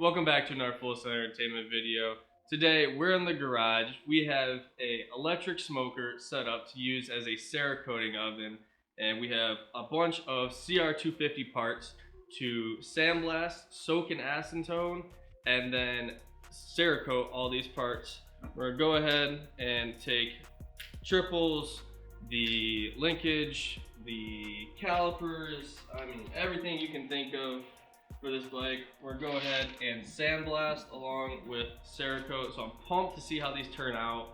Welcome back to another Full Sun Entertainment video. Today we're in the garage. We have a electric smoker set up to use as a Cerakoting oven, and we have a bunch of CR250 parts to sandblast, soak in acetone, and then Cerakote all these parts. We're gonna go ahead and take triples, the linkage, the calipers, everything you can think of for this bike. We're gonna go ahead and sandblast along with Cerakote. So I'm pumped to see how these turn out.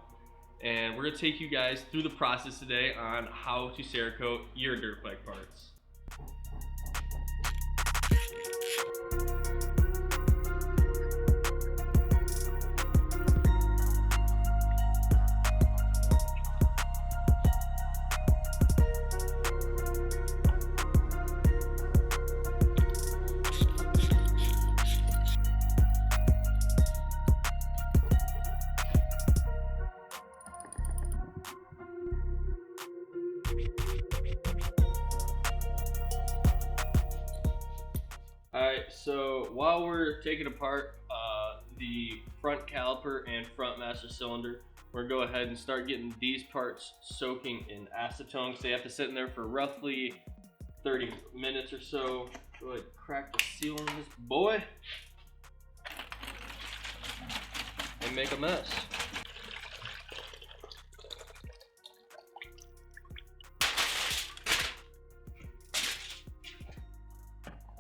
And we're gonna take you guys through the process today on how to Cerakote your dirt bike parts. Alright, so while we're taking apart the front caliper and front master cylinder, we're going to go ahead and start getting these parts soaking in acetone because they have to sit in there for roughly 30 minutes or so. Go ahead and crack the seal on this boy and make a mess.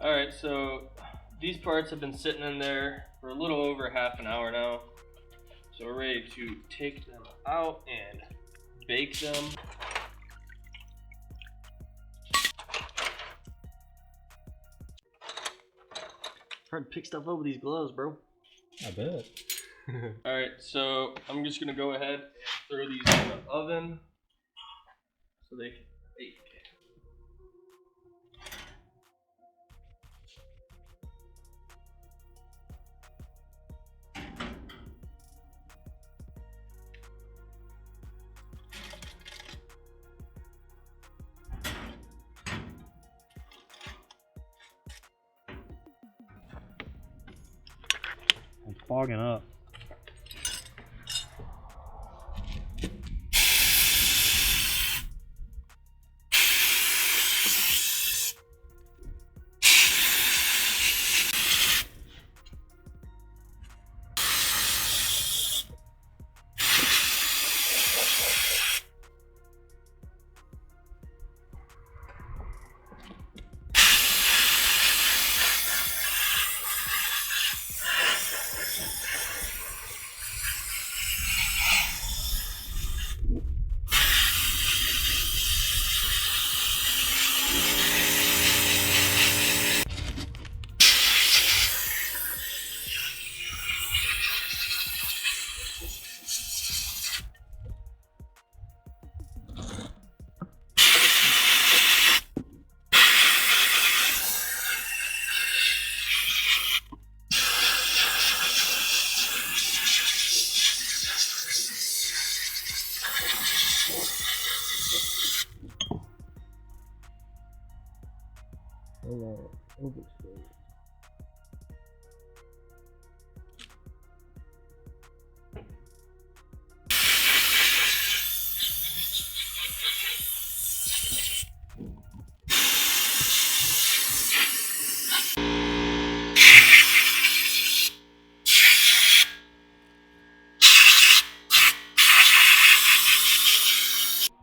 Alright, so these parts have been sitting in there for a little over half an hour now. So we're ready to take them out and bake them. Trying to pick stuff up with these gloves, bro. I bet. Alright, so I'm just going to go ahead and throw these in the oven so they can bake. I'm fogging up.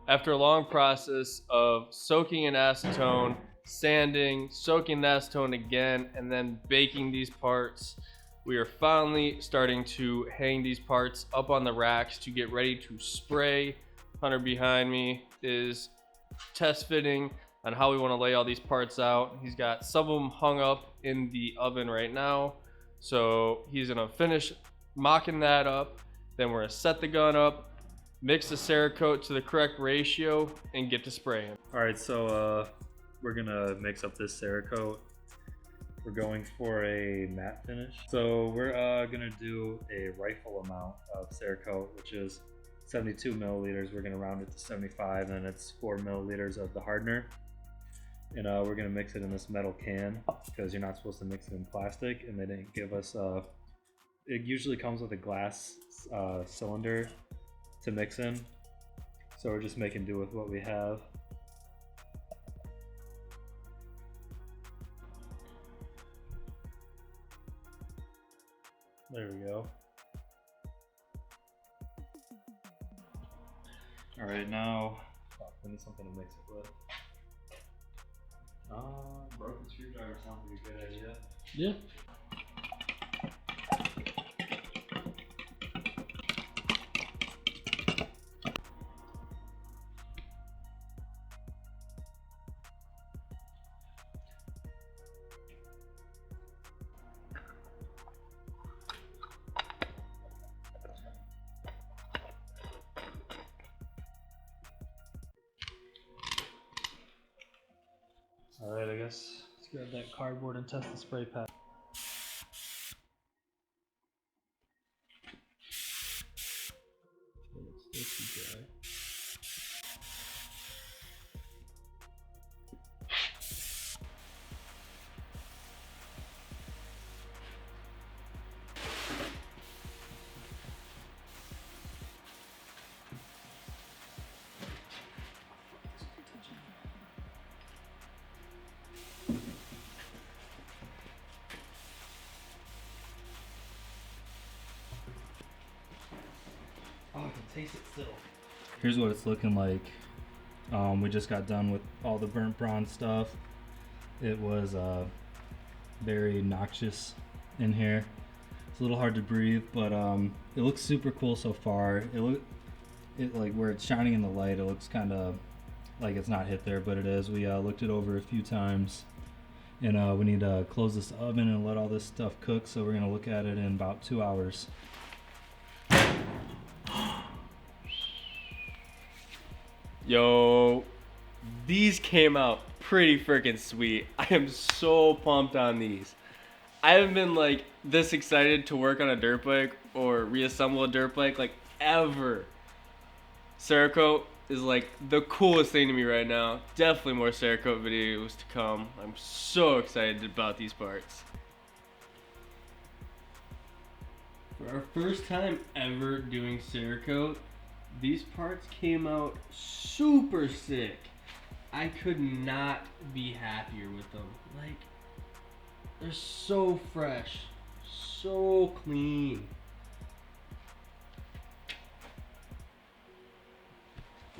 After a long process of soaking in acetone, sanding, soaking in acetone again, and then baking these parts, we are finally starting to hang these parts up on the racks to get ready to spray. Hunter behind me is test fitting on how we want to lay all these parts out. He's got some of them hung up in the oven right now, so he's gonna finish mocking that up. Then we're gonna set the gun up, mix the Cerakote to the correct ratio, and get to spraying. Alright, so we're gonna mix up this Cerakote. We're going for a matte finish. So we're gonna do a rifle amount of Cerakote, which is 72 milliliters. We're gonna round it to 75, and it's 4 milliliters of the hardener. and we're gonna mix it in this metal can because you're not supposed to mix it in plastic, and they didn't give us it usually comes with a glass cylinder to mix in, so we're just making do with what we have. There we go. All right, now we need something to mix it with. Broken screwdriver sounds like a good idea. Yeah. Alright, I guess let's grab that cardboard and test the spray pack. Oh, I can taste it still. Here's what it's looking like. We just got done with all the burnt bronze stuff. It was very noxious in here. It's a little hard to breathe, but it looks super cool so far. It like where it's shining in the light, it looks kind of like it's not hit there, but it is. We looked it over a few times, and we need to close this oven and let all this stuff cook. So we're gonna look at it in about 2 hours. Yo, these came out pretty freaking sweet. I am so pumped on these. I haven't been like this excited to work on a dirt bike or reassemble a dirt bike like ever. Cerakote is like the coolest thing to me right now. Definitely more Cerakote videos to come. I'm so excited about these parts. For our first time ever doing Cerakote, these parts came out super sick. I could not be happier with them. Like, they're so fresh, so clean.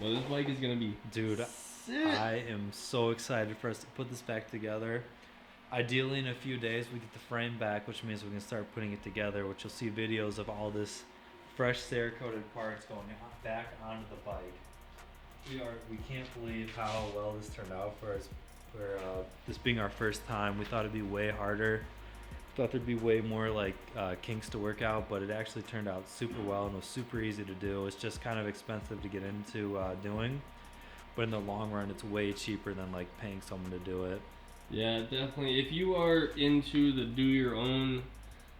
Well, this bike is gonna be Dude, sick. I am so excited for us to put this back together. Ideally, in a few days, we get the frame back, which means we can start putting it together, which you'll see videos of all this fresh Cerakoted parts going back onto the bike. We can't believe how well this turned out for us. For this being our first time, we thought it'd be way harder. Thought there'd be way more like kinks to work out, but it actually turned out super well and was super easy to do. It's just kind of expensive to get into doing, but in the long run, it's way cheaper than like paying someone to do it. Yeah, definitely. If you are into the do your own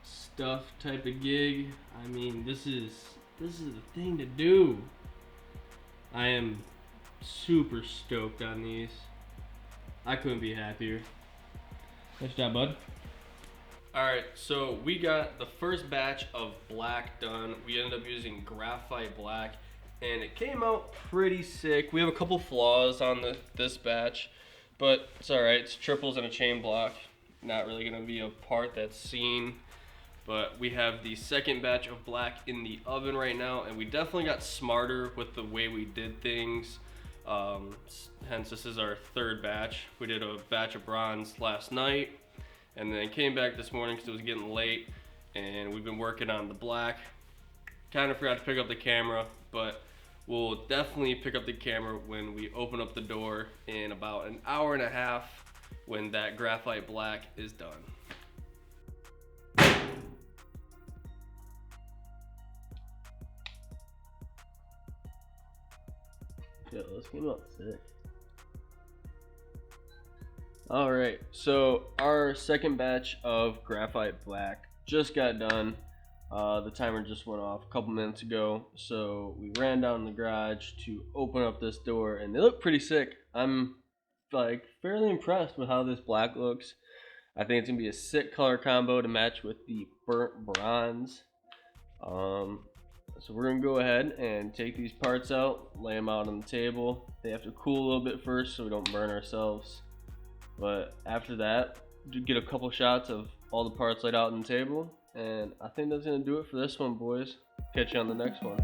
stuff type of gig, I mean, this is the thing to do. I am super stoked on these. I couldn't be happier. Nice job, bud. Alright, so we got the first batch of black done. We ended up using graphite black, and it came out pretty sick. We have a couple flaws on this batch, but it's alright. It's triples and a chain block. Not really going to be a part that's seen. But we have the second batch of black in the oven right now, and we definitely got smarter with the way we did things. Hence, this is our third batch. We did a batch of bronze last night, and then came back this morning because it was getting late, and we've been working on the black. Kind of forgot to pick up the camera, but we'll definitely pick up the camera when we open up the door in about an hour and a half when that graphite black is done. Yeah, this came out sick. Alright, so our second batch of graphite black just got done. The timer just went off a couple minutes ago, so we ran down in the garage to open up this door, and they look pretty sick. I'm like fairly impressed with how this black looks. I think it's gonna be a sick color combo to match with the burnt bronze. So we're gonna go ahead and take these parts out, lay them out on the table. They have to cool a little bit first so we don't burn ourselves. But after that, get a couple shots of all the parts laid out on the table. And I think that's gonna do it for this one, boys. Catch you on the next one.